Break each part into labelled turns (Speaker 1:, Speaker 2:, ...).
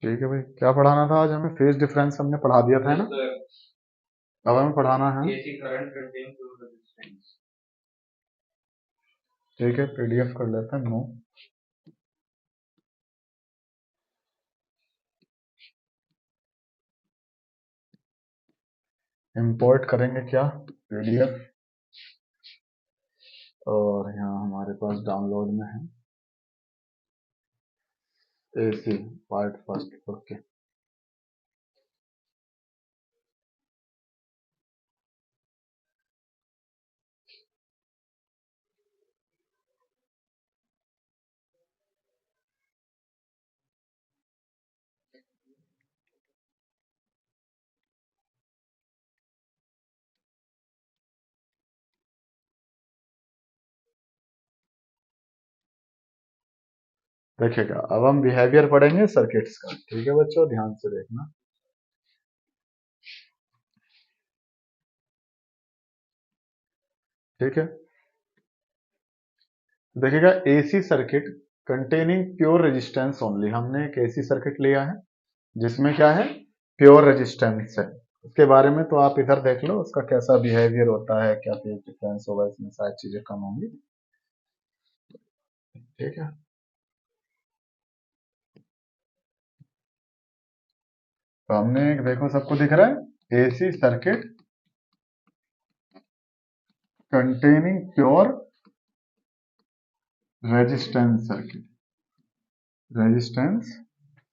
Speaker 1: ठीक है भाई, क्या पढ़ाना था आज हमें? फेज डिफरेंस हमने पढ़ा दिया था, है ना? अब हमें पढ़ाना है, ठीक है, पीडीएफ कर लेते हैं। नो, इंपोर्ट करेंगे क्या? पीडीएफ। और यहाँ हमारे पास डाउनलोड में है एसी पार्ट फर्स्ट। ओके, देखिएगा अब हम बिहेवियर पढ़ेंगे सर्किट्स का। ठीक है बच्चों, ध्यान से देखना। ठीक है, देखिएगा AC circuit containing pure resistance only. हमने एक एसी सर्किट लिया है जिसमें क्या है, प्योर रेजिस्टेंस है। उसके बारे में तो आप इधर देख लो, उसका कैसा बिहेवियर होता है, क्या फेज डिफरेंस होगा, इसमें सारी चीजें कम होंगी। ठीक है, तो हमने एक, देखो सबको दिख रहा है, AC circuit containing pure resistance circuit, resistance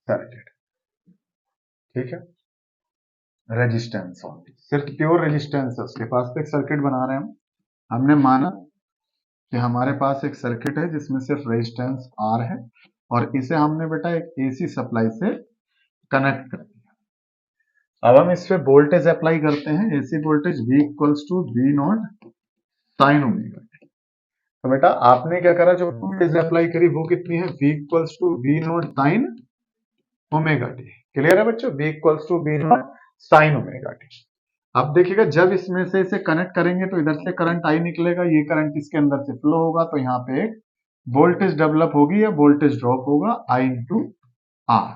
Speaker 1: circuit. ठीक है, रेजिस्टेंस ओनली, सिर्फ प्योर रेजिस्टेंस है उसके पास। तो एक सर्किट बना रहे हैं हम। हमने माना कि हमारे पास एक सर्किट है जिसमें सिर्फ रेजिस्टेंस आर है, और इसे हमने बेटा एक एसी सप्लाई से कनेक्ट कर दिया। अब हम इस पे वोल्टेज अप्लाई करते हैं, AC voltage V equals to V not sine omega. तो बेटा आपने क्या करा, जो वोल्टेज अप्लाई करी वो कितनी है, V equals to V not sine omega t. Clear है बच्चों, V equals to V not sine omega t. अब देखिएगा जब इसमें से इसे कनेक्ट करेंगे तो इधर से करंट आई निकलेगा, ये करंट इसके अंदर से फ्लो होगा, तो यहाँ पे एक वोल्टेज डेवलप होगी या वोल्टेज ड्रॉप होगा, I इंटू आर।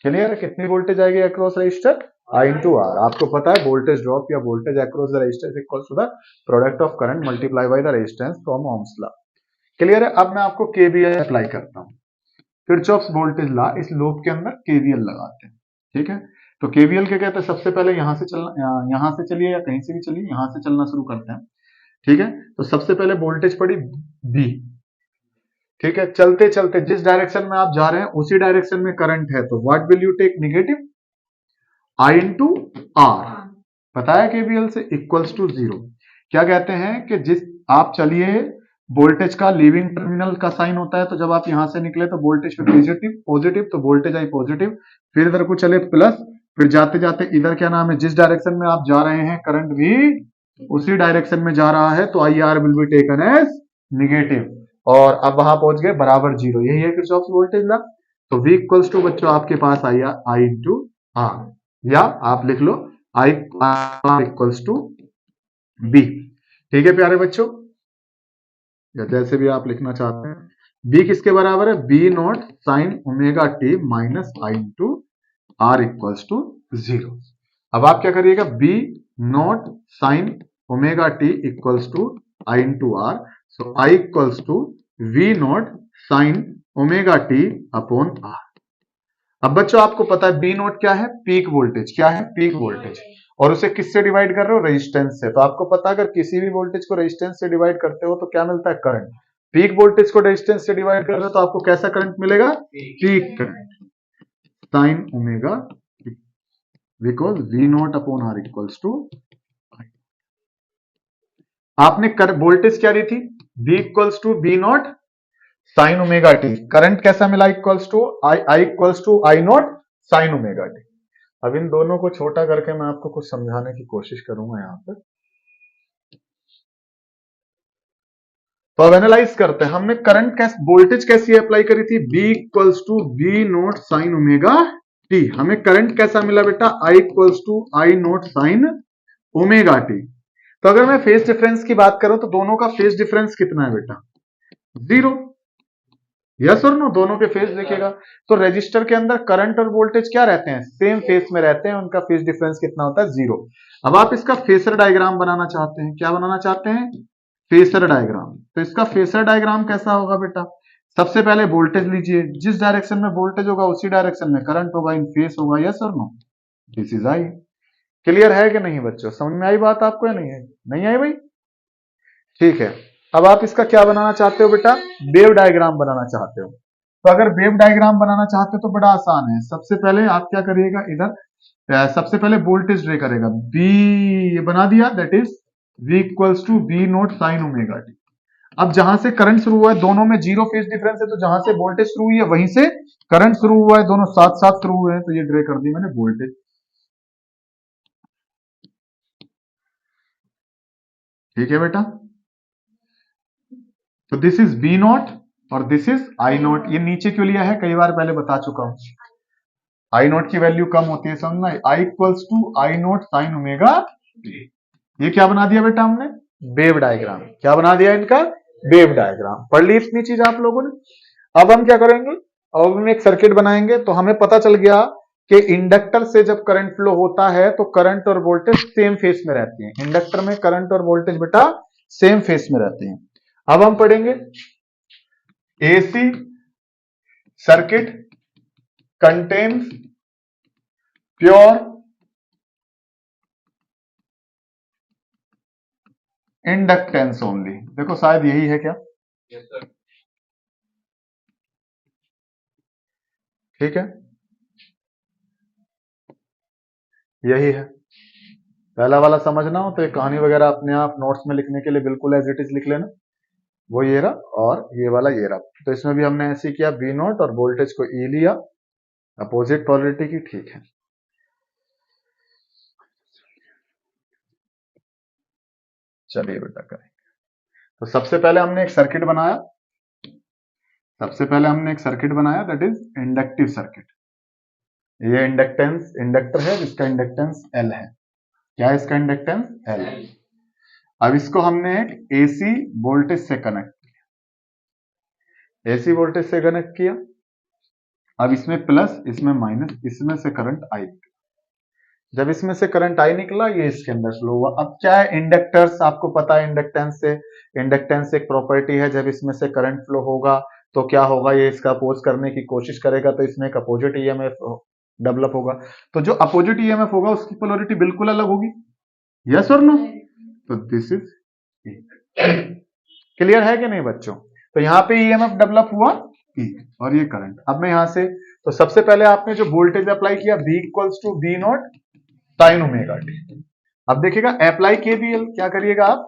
Speaker 1: क्लियर है, कितनी वोल्टेज आएगी across resistor, I into R. आपको पता है वोल्टेज ड्रॉप या voltage across the resistor equal to the product of current multiply by the resistance from Ohm's law. Clear है, अब मैं आपको केवीएल अप्लाई करता हूँ, किरचॉफ्स वोल्टेज लॉ। इस लूप के अंदर केवीएल लगाते हैं। ठीक है, तो केवीएल क्या कहते हैं, सबसे पहले यहां से चलना, यहां से चलिए या कहीं से भी चलिए, यहां से चलना शुरू करते हैं। ठीक है, तो सबसे पहले वोल्टेज पड़ी बी। ठीक है, चलते चलते जिस डायरेक्शन में आप जा रहे हैं उसी डायरेक्शन में करंट है, तो what will you take, negative I into R. पता है केवीएल से इक्वल्स टू जीरो। क्या कहते हैं कि जिस आप चलिए, वोल्टेज का लीविंग टर्मिनल का साइन होता है, तो जब आप यहां से निकले तो वोल्टेज पॉजिटिव पॉजिटिव, तो वोल्टेज आई पॉजिटिव, फिर इधर को चले प्लस, फिर जाते जाते इधर क्या नाम है, जिस डायरेक्शन में आप जा रहे हैं करंट भी उसी डायरेक्शन में जा रहा है, तो I R will be taken as negative. और अब वहां पहुंच गए बराबर जीरो, यही है किरचॉफ्स वोल्टेज लॉ। तो V इक्वल्स टू बच्चों आपके पास आई इंटू आर, या आप लिख लो I R equals to V. ठीक है प्यारे बच्चों, या जैसे भी आप लिखना चाहते हैं। बी किसके बराबर है, V not sine omega T minus I into R equals to zero. अब आप क्या करिएगा, V not sine omega t equals to I into R, so I equals to V not sine omega t upon R. अब बच्चों आपको पता है V note क्या है, पीक वोल्टेज। क्या है, पीक वोल्टेज। और उसे किससे डिवाइड कर रहे हो, रेजिस्टेंस से। तो आपको पता है अगर किसी भी वोल्टेज को रेजिस्टेंस से डिवाइड करते हो तो क्या मिलता है, करंट। पीक वोल्टेज को रेजिस्टेंस से डिवाइड कर रहे हो तो आपको कैसा करंट मिलेगा, peak current sine omega, because V not upon R equals to. आपने वोल्टेज क्या दी थी, V equals to V not sine omega t. Current कैसा मिला, equals to I equals to I not sine omega t. अब इन दोनों को छोटा करके मैं आपको कुछ समझाने की कोशिश करूंगा यहां पर। तो अब एनालाइज करते हैं, हमने करंट वोल्टेज कैसी अप्लाई करी थी, B equals to V not sine omega t. हमें करंट कैसा मिला बेटा, I equals to I not sine omega T. तो अगर मैं फेज डिफरेंस की बात करूं तो दोनों का फेज डिफरेंस कितना है बेटा, जीरो। यस और नो, दोनों के फेज देखेगा। तो रेजिस्टर के अंदर करंट और वोल्टेज क्या रहते हैं, सेम फेज में रहते हैं, उनका फेज डिफरेंस कितना होता है, 0। अब आप इसका फेसर डायग्राम बनाना चाहते हैं, क्या बनाना चाहते हैं, फेसर डायग्राम। तो इसका फेसर डायग्राम कैसा होगा बेटा, सबसे पहले वोल्टेज लीजिए, जिस डायरेक्शन में वोल्टेज होगा उसी डायरेक्शन में करंट होगा, इन फेस होगा, यस और no, this is I. Clear है कि नहीं बच्चों, समझ में आई बात आपको या नहीं है, नहीं आई भाई, ठीक है। अब आप इसका क्या बनाना चाहते हो बेटा, वेव डायग्राम बनाना चाहते हो। तो अगर वेव डायग्राम बनाना चाहते हो तो बड़ा आसान है, सबसे पहले आप क्या करिएगा, इधर सबसे पहले वोल्टेज ड्रे करेगा, बी ये बना दिया, that is V equals to V not sine omega t. अब जहां से करंट शुरू हुआ है, दोनों में जीरो फेज डिफरेंस है, तो जहां से वोल्टेज शुरू हुई है वहीं से करंट शुरू हुआ है, दोनों साथ साथ शुरू हुए हैं, तो ये ड्रे कर दी मैंने वोल्टेज। ठीक है बेटा, तो दिस इज V नॉट और दिस इज I नॉट। ये नीचे क्यों लिया है, कई बार पहले बता चुका हूं, I नॉट की वैल्यू कम होती है, समझना, I equals to I not sine omega t. ये क्या बना दिया बेटा हमने, वेव डायग्राम। क्या बना दिया इनका, वेव डायग्राम। पढ़ ली इतनी चीज आप लोगों ने। अब हम क्या करेंगे, अब हम एक सर्किट बनाएंगे, तो हमें पता चल गया कि इंडक्टर से जब करंट फ्लो होता है तो करंट और वोल्टेज सेम फेस में रहती हैं। इंडक्टर में करंट और वोल्टेज बेटा सेम फेस में रहती हैं। अब हम पढ़ेंगे AC circuit contains pure inductance only. देखो शायद यही है क्या, ठीक है, यही है। पहला वाला समझना हो तो एक कहानी वगैरह अपने आप नोट्स में लिखने के लिए बिल्कुल एज इट इज लिख लेना, वो ये रहा और ये वाला ये रहा। तो इसमें भी हमने ऐसे किया, बी नोट और वोल्टेज को ई लिया, अपोजिट पोलरिटी की, ठीक है। चलिए बेटा करें। तो सबसे पहले हमने एक सर्किट बनाया, दैट इज इंडक्टिव सर्किट। ये इंडक्टेंस इंडक्टर है जिसका इंडक्टेंस एल है। क्या है इसका इंडक्टेंस, एल। अब इसको हमने एक एसी वोल्टेज से कनेक्ट एसी वोल्टेज से कनेक्ट किया। अब इसमें प्लस इसमें माइनस, इसमें से करंट आई। जब इसमें से करंट आई निकला, ये इसके अंदर फ्लो हुआ। अब क्या है, इंडक्टर्स आपको पता है, इंडक्टेंस एक प्रॉपर्टी है, जब इसमें से करंट फ्लो होगा तो क्या होगा, ये इसका अपोज करने की कोशिश करेगा, तो इसमें एक अपोजिट ईएमएफ डेवलप होगा। तो जो अपोजिट ईएमएफ होगा उसकी पोलरिटी बिल्कुल अलग होगी, यस और नो। तो दिस इज, क्लियर है कि नहीं बच्चों। तो यहां पे ईएमएफ डेवलप हुआ E, और ये करंट। अब मैं यहां से, तो सबसे पहले आपने जो वोल्टेज अप्लाई किया, V equals to V not sine omega t. अब देखिएगा अप्लाई केबीएल, क्या करिएगा आप,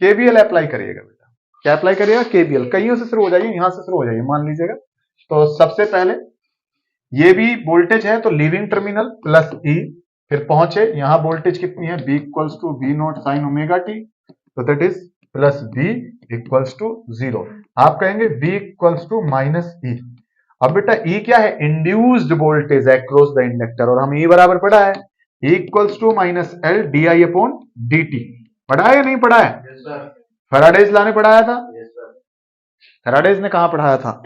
Speaker 1: केबीएल अप्लाई करिएगा बेटा। क्या अप्लाई करिएगा, केबीएल। कईयों से शुरू हो जाइए, यहां से शुरू हो जाइए, मान लीजिएगा। तो सबसे पहले ये भी वोल्टेज है, तो लीविंग टर्मिनल प्लस ई, फिर पहुंचे यहां वोल्टेज कितनी है, V equals to V not sine omega T, तो that is plus V equals to 0। आप कहेंगे V equals to minus E. अब बेटा E क्या है, induced voltage across the inductor, और हम E बराबर पढ़ा है, E equals to minus L D I upon D T. पढ़ा है या नहीं पढ़ा है, फैराडेज लॉ ने पढ़ाया था, फैराडेज ने कहा पढ़ाया था,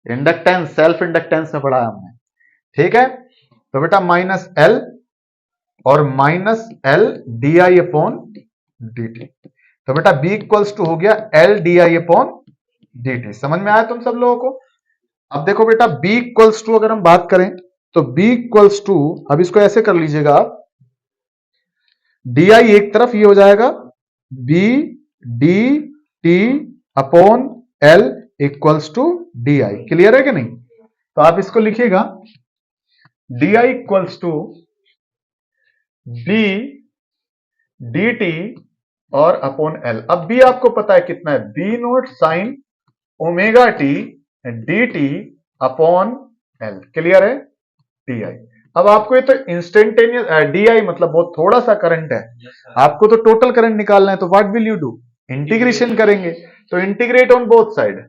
Speaker 1: इंडक्टेंस सेल्फ इंडक्टेंस में पढ़ाया हमने, ठीक है। तो बेटा माइनस एल और minus L D I upon D T. तो बेटा बी इक्वल्स टू हो गया L D I upon D T. समझ में आया तुम सब लोगों को। अब देखो बेटा बी इक्वल्स टू अगर हम बात करें, तो बी इक्वल्स टू, अब इसको ऐसे कर लीजिएगा आप, डी आई एक तरफ ये हो जाएगा V d t upon L equals to d I. Clear है कि नहीं। तो आप इसको लिखिएगा d I equals to V d t और अपॉन एल। अब बी आपको पता है कितना है, V not sine omega T D t upon L. Clear है, डी आई। अब आपको ये तो इंस्टेंटेनियस, डी आई मतलब बहुत थोड़ा सा करंट है, आपको तो टोटल करंट निकालना है, तो what will you do, integration करेंगे। तो integrate on both side,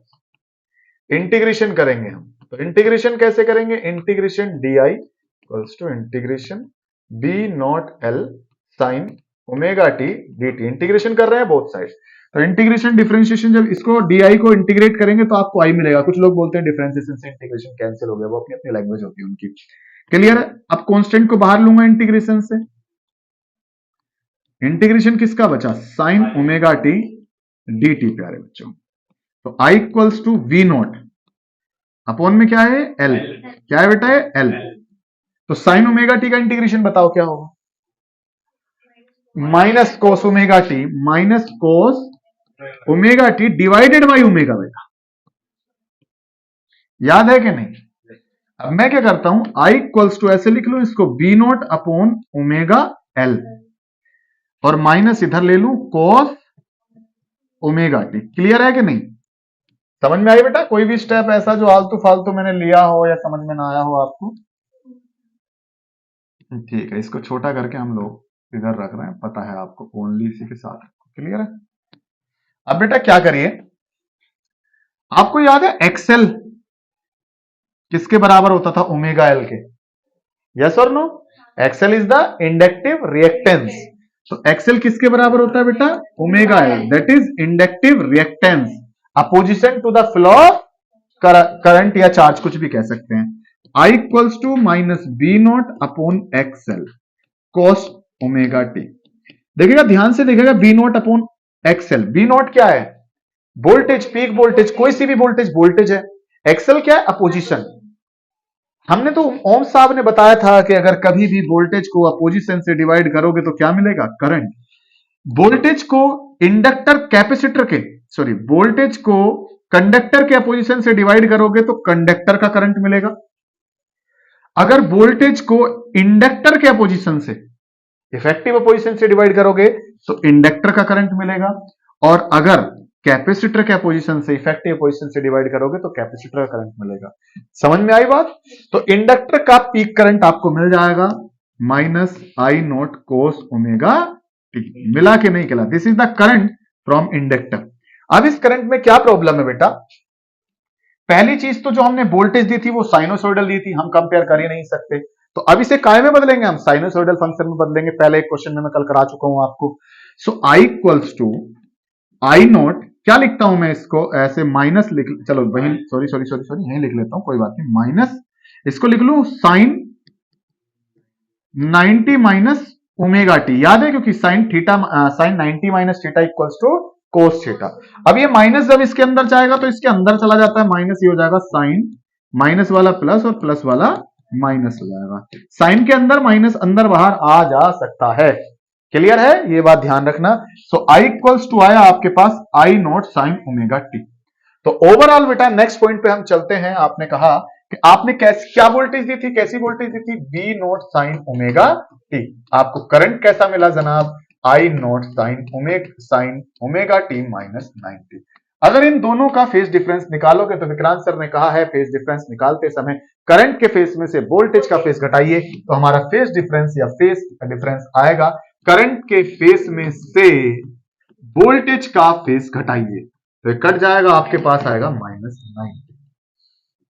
Speaker 1: integration करेंगे हम। तो इंटीग्रेशन कैसे करेंगे, integration d I equals to integration V not L sine omega T D t. Integration कर रहे हैं बोथ साइड। तो इंटीग्रेशन डिफरेंशिएशन, जब इसको डी को इंटीग्रेट करेंगे तो आपको आई मिलेगा। कुछ लोग बोलते हैं डिफरेंशिएशन से इंटीग्रेशन कैंसिल हो गया, वो अपनी अपनी लैंग्वेज होती है उनकी। क्लियर है? अब कांस्टेंट को बाहर लूंगा इंटीग्रेशन से, इंटीग्रेशन किसका बचा? Sine omega T D T प्यारे बच्चों। तो I equals to V not upon में क्या है? एल। क्या है बेटा? एल। तो साइन ओमेगा टी का इंटीग्रेशन बताओ क्या होगा? Minus cos omega T, minus cos omega T divided by omega बेटा। याद है कि नहीं? अब मैं क्या करता हूं, आई इक्वल्स टू ऐसे लिख लूं इसको, V not upon omega L, और माइनस इधर ले लूं कोस ओमेगा टी। क्लियर है कि नहीं? समझ में आई बेटा? कोई भी स्टेप ऐसा जो आलतू फालतू मैंने लिया हो या समझ में ना आया हो आपको? ठीक है, इसको छोटा करके हम लोग इधर रख रहे हैं, पता है आपको, ओनली इसी के साथ। क्लियर है? अब बेटा क्या करिए, आपको याद है एक्सेल किसके बराबर होता था? ओमेगा एल के। यस और no? XL is the inductive reactance. तो एक्सेल किसके बराबर होता है बेटा? Omega L, that is inductive reactance opposition to the flow of current या चार्ज, कुछ भी कह सकते हैं। I equals to minus B not upon XL cos omega T. देखिएगा, ध्यान से देखिएगा, B not upon XL. B not क्या है? वोल्टेज, पीक वोल्टेज, कोई सी भी वोल्टेज है। एक्सएल क्या है? अपोजिशन। हमने तो ओम साहब ने बताया था कि अगर कभी भी वोल्टेज को अपोजिशन से डिवाइड करोगे तो क्या मिलेगा? करंट। वोल्टेज को इंडक्टर कैपेसिटर के, सॉरी, वोल्टेज को कंडक्टर के अपोजिशन से डिवाइड करोगे तो कंडक्टर का करंट मिलेगा। अगर वोल्टेज को इंडक्टर के अपोजिशन से, इफेक्टिव अपोजिशन से डिवाइड करोगे तो इंडक्टर का करंट मिलेगा। और अगर कैपेसिटर के अपोजिशन से, इफेक्टिव अपोजिशन से डिवाइड करोगे तो कैपेसिटर का करंट मिलेगा। समझ में आई बात? तो इंडक्टर का पीक करंट आपको मिल जाएगा minus I not cos omega T. मिला के नहीं मिला? This is the current from inductor. अब इस करंट में क्या प्रॉब्लम है बेटा? पहली चीज तो जो हमने वोल्टेज दी थी वो साइनोसॉइडल दी थी, हम कंपेयर कर ही नहीं सकते। तो अब इसे काय में बदलेंगे? हम साइनोसॉइडल फंक्शन में बदलेंगे। पहले एक क्वेश्चन में मैं कल करा चुका हूं आपको। सो I equals to I not, क्या लिखता हूं मैं इसको? ऐसे माइनस लिख, चलो वही, सॉरी सॉरी सॉरी सॉरी, यही लिख लेता हूं, कोई बात नहीं। माइनस, इसको लिख लू साइन 90 माइनस ओमेगा टी। याद है? क्योंकि sine theta, sine 90 minus theta equals to cos theta. अब ये माइनस जब इसके अंदर जाएगा तो इसके अंदर चला जाता है माइनस, ये हो जाएगा साइन, माइनस वाला प्लस और प्लस वाला माइनस हो जाएगा। साइन के अंदर माइनस अंदर बाहर आ जा सकता है। क्लियर है? ये बात ध्यान रखना। सो आई इक्वल्स टू आया आपके पास आई नॉट साइन ओमेगा टी। तो ओवरऑल बेटा नेक्स्ट पॉइंट पे हम चलते हैं। आपने कहा कि आपने कैसी, क्या वोल्टेज दी थी, कैसी वोल्टेज दी थी? B not sine omega T. आपको करंट कैसा मिला जनाब? I not sine omega T minus 90। अगर इन दोनों का फेज डिफरेंस निकालोगे तो विक्रांत सर ने कहा है फेज डिफरेंस निकालते समय करंट के फेज में से वोल्टेज का फेज घटाइए, तो हमारा फेज डिफरेंस या फेज डिफरेंस आएगा करंट के फेज में से वोल्टेज का फेज घटाइए, तो कट जाएगा, आपके पास आएगा माइनस 90।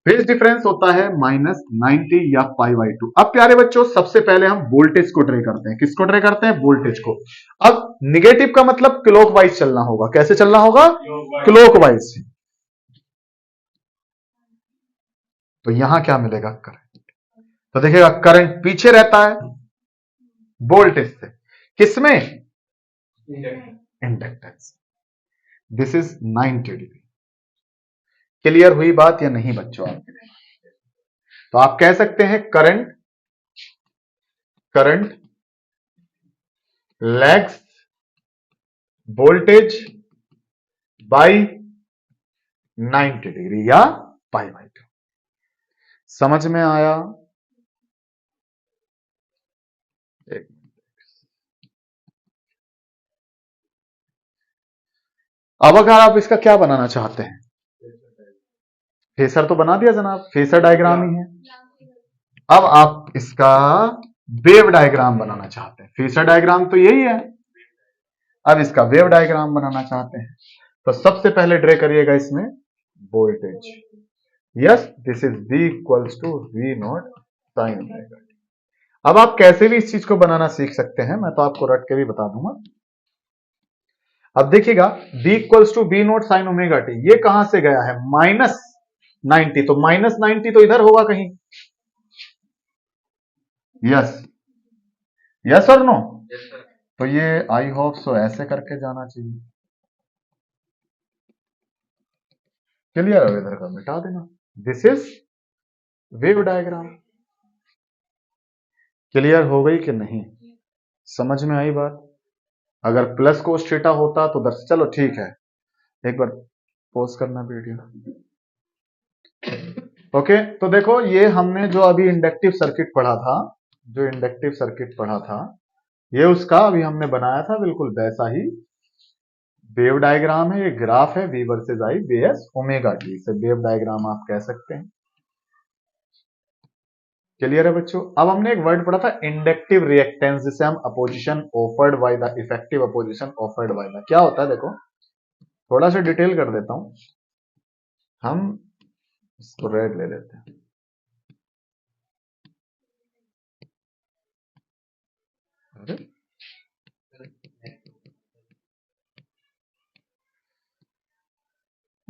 Speaker 1: फेज डिफरेंस होता है माइनस 90 या पाई बाई 2। अब प्यारे बच्चों सबसे पहले हम वोल्टेज को ट्रे करते हैं। किसको ट्रे करते हैं? वोल्टेज को। अब निगेटिव का मतलब क्लॉकवाइज चलना होगा। कैसे चलना होगा? क्लॉकवाइज। तो यहां क्या मिलेगा? करंट। तो देखिएगा करंट पीछे रहता है वोल्टेज से, किसमें? Inductance. This is 90 degree. Clear हुई बात या नहीं बच्चों आपके लिए? तो आप कह सकते हैं current lags voltage by 90 degree या पाई बाई 2। समझ में आया? एक अब अगर आप इसका क्या बनाना चाहते हैं? फेसर तो बना दिया जनाब, फेसर डायग्राम ही है। अब आप इसका वेव डायग्राम बनाना चाहते हैं। फेसर डायग्राम तो यही है, अब इसका वेव डायग्राम बनाना चाहते हैं। तो सबसे पहले ड्रे करिएगा इसमें voltage. Yes, this is V equals to V not sine omega t. अब आप कैसे भी इस चीज को बनाना सीख सकते हैं, मैं तो आपको रट के भी बता दूंगा। अब देखिएगा b equals to V not sine omega t, ये कहां से गया है -90, तो -90 तो इधर होगा कहीं। यस, यस और नो? तो ये आई होप सो ऐसे करके जाना चाहिए। क्लियर है? इधर का मिटा देना। This is wave diagram. Clear हो गई कि नहीं? समझ में आई बात? अगर प्लस कोस थीटा होता तो दर्श, चलो ठीक है, एक बार पॉज करना वीडियो। ओके, तो देखो ये हमने जो अभी इंडक्टिव सर्किट पढ़ा था, जो इंडक्टिव सर्किट पढ़ा था, ये उसका अभी हमने बनाया था बिल्कुल वैसा ही वेव डायग्राम है। ये ग्राफ है v versus i base omega T, इसे वेव डायग्राम आप कह सकते हैं। क्लियर है बच्चों? अब हमने एक वर्ड पढ़ा था इंडक्टिव रिएक्टेंस, जिसे हम opposition offered by the effective opposition offered by the, क्या होता है देखो, थोड़ा सा डिटेल कर देता हूं। हम इसको रेड ले लेते हैं। अरे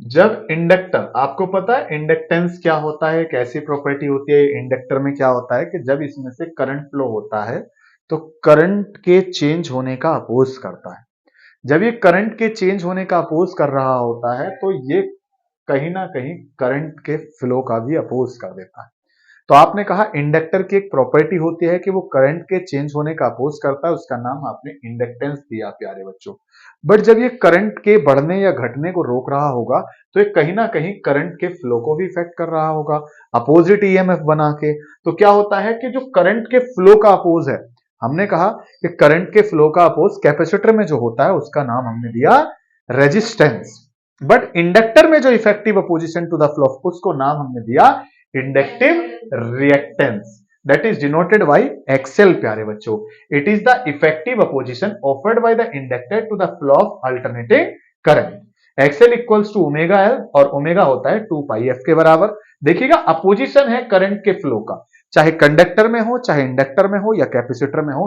Speaker 1: जब इंडक्टर, आपको पता है इंडक्टेंस क्या होता है, कैसी प्रॉपर्टी होती है इंडक्टर में, क्या होता है कि जब इसमें से करंट फ्लो होता है तो करंट के चेंज होने का अपोज करता है। जब ये करंट के चेंज होने का अपोज कर रहा होता है तो ये कहीं ना कहीं करंट के फ्लो का भी अपोज कर देता है। तो आपने कहा इंडक्टर की एक प्रॉपर्टी होती है कि वो करंट के चेंज होने का अपोज करता है, उसका नाम आपने इंडक्टेंस दिया प्यारे बच्चों। बट जब ये करंट के बढ़ने या घटने को रोक रहा होगा तो ये कहीं ना कहीं करंट के फ्लो को भी इफेक्ट कर रहा होगा अपोजिट ईएमएफ बना के। तो क्या होता है कि जो करंट के फ्लो का अपोज है, हमने कहा कि करंट के फ्लो का अपोज कैपेसिटर में जो होता है उसका नाम हमने दिया रेजिस्टेंस। बट इंडक्टर में जो effective opposition to the flow, उसको नाम हमने दिया inductive reactance, that is denoted by XL प्यारे बच्चों। It is the effective opposition offered by the inductor to the flow of alternating current। XL equals to omega L, और omega होता है 2 पाई F के बराबर। देखिएगा अपोजिशन है करंट के फ्लो का, चाहे कंडक्टर में हो, चाहे इंडक्टर में हो या कैपेसिटर में हो,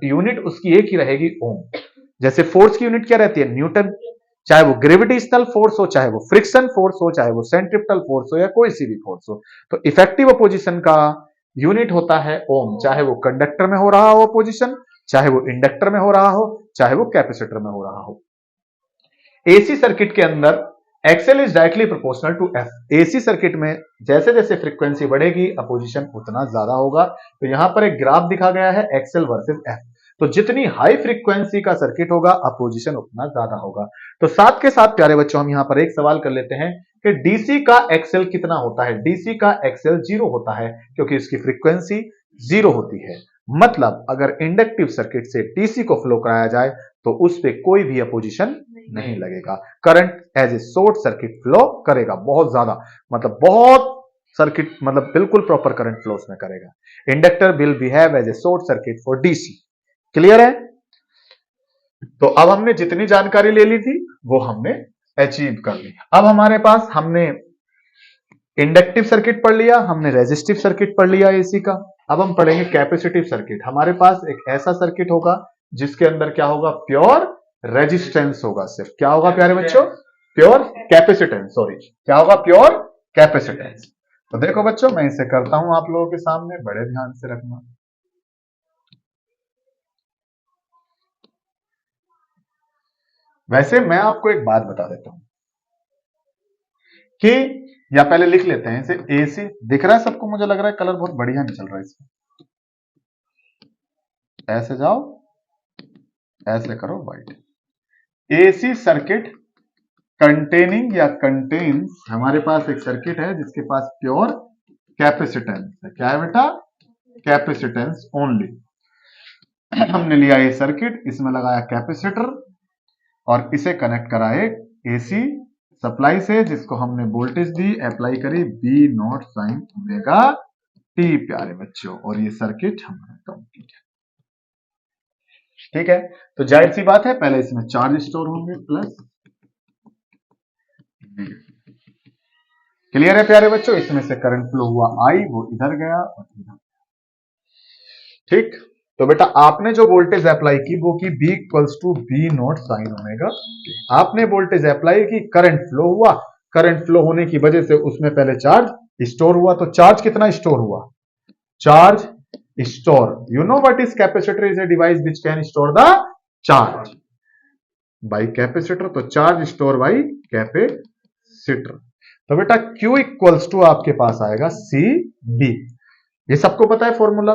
Speaker 1: यूनिट उसकी एक ही रहेगी, ओम। जैसे फोर्स की यूनिट क्या रहती है, न्यूटन। चाहे वो ग्रेविटेशनल फोर्स हो, चाहे वो फ्रिक्शन फोर्स हो, चाहे वो सेंट्रिपिटल फोर्स हो या कोई सी भी फोर्स हो, तो इफेक्टिव अपोजिशन का यूनिट होता है ओम। चाहे वो कंडक्टर में हो रहा हो अपोजिशन, चाहे वो इंडक्टर में हो रहा हो, चाहे वो कैपेसिटर में हो रहा हो। एसी सर्किट के अंदर XL is directly proportional to F. AC circuit में जैसे जैसे फ्रीक्वेंसी बढ़ेगी अपोजिशन उतना ज्यादा होगा। तो यहां पर एक ग्राफ दिखा गया है एक्सएल वर्सेस एफ। तो जितनी हाई फ्रीक्वेंसी का सर्किट होगा अपोजिशन उतना ज्यादा होगा। तो साथ के साथ प्यारे बच्चों हम यहां पर एक सवाल कर लेते हैं कि डीसी का एक्सएल कितना होता है। डीसी का एक्सएल 0 होता है क्योंकि इसकी फ्रीक्वेंसी 0 होती है। मतलब अगर इंडक्टिव सर्किट से डीसी को फ्लो कराया जाए तो उस पर कोई भी अपोजिशन नहीं लगेगा। Current as a short circuit flow करेगा बहुत ज्यादा, मतलब बहुत सर्किट, मतलब बिल्कुल प्रॉपर करंट फ्लो उसमें करेगा। Inductor will behave as a short circuit for DC. Clear है? तो अब हमने जितनी जानकारी ले ली थी वो हमने अचीव कर ली। अब हमारे पास, हमने इंडक्टिव सर्किट पढ़ लिया, हमने रेजिस्टिव सर्किट पढ़ लिया एसी का। अब हम पढ़ेंगे कैपेसिटिव सर्किट। हमारे पास एक ऐसा सर्किट होगा जिसके अंदर क्या होगा, प्योर रेजिस्टेंस होगा। सिर्फ क्या होगा प्यारे बच्चों, प्योर कैपेसिटेंस, सॉरी क्या होगा, प्योर कैपेसिटेंस। तो देखो बच्चों मैं इसे करता हूं आप लोगों के सामने, बड़े ध्यान से रखना। वैसे मैं आपको एक बात बता देता हूं कि, या पहले लिख लेते हैं इसे, एसी दिख रहा है सबको, मुझे लग रहा है कलर बहुत बढ़िया नहीं चल रहा है इसमें। ऐसे जाओ, ऐसे करो व्हाइट। एसी सर्किट कंटेनिंग या कंटेन्स, हमारे पास एक सर्किट है जिसके पास प्योर कैपेसिटेंस है। क्या है बेटा, कैपेसिटेंस ओनली। हमने लिया ये सर्किट, इसमें लगाया कैपेसिटर और इसे कनेक्ट कराए एसी सप्लाई से, जिसको हमने वोल्टेज दी, अप्लाई करी V not sine omega t प्यारे बच्चों, और ये सर्किट हमारा कंप्लीट है। ठीक है, तो जाहिर सी बात है पहले इसमें चार्ज स्टोर होंगे प्लस। क्लियर है प्यारे बच्चों? इसमें से करंट फ्लो हुआ आई, वो इधर गया और इधर। ठीक, तो बेटा आपने जो वोल्टेज अप्लाई की वो की B equals to V not sine omega. आपने वोल्टेज अप्लाई की, करंट फ्लो हुआ, करंट फ्लो होने की वजह से उसमें पहले चार्ज स्टोर हुआ, तो चार्ज कितना स्टोर हुआ? Charge store, you know what is capacitor? Is a device which can store the charge by capacitor, तो चार्ज स्टोर बाई कैपेसिटर। तो बेटा Q इक्वल्स टू आपके पास आएगा सी बी, ये सबको पता है फॉर्मूला।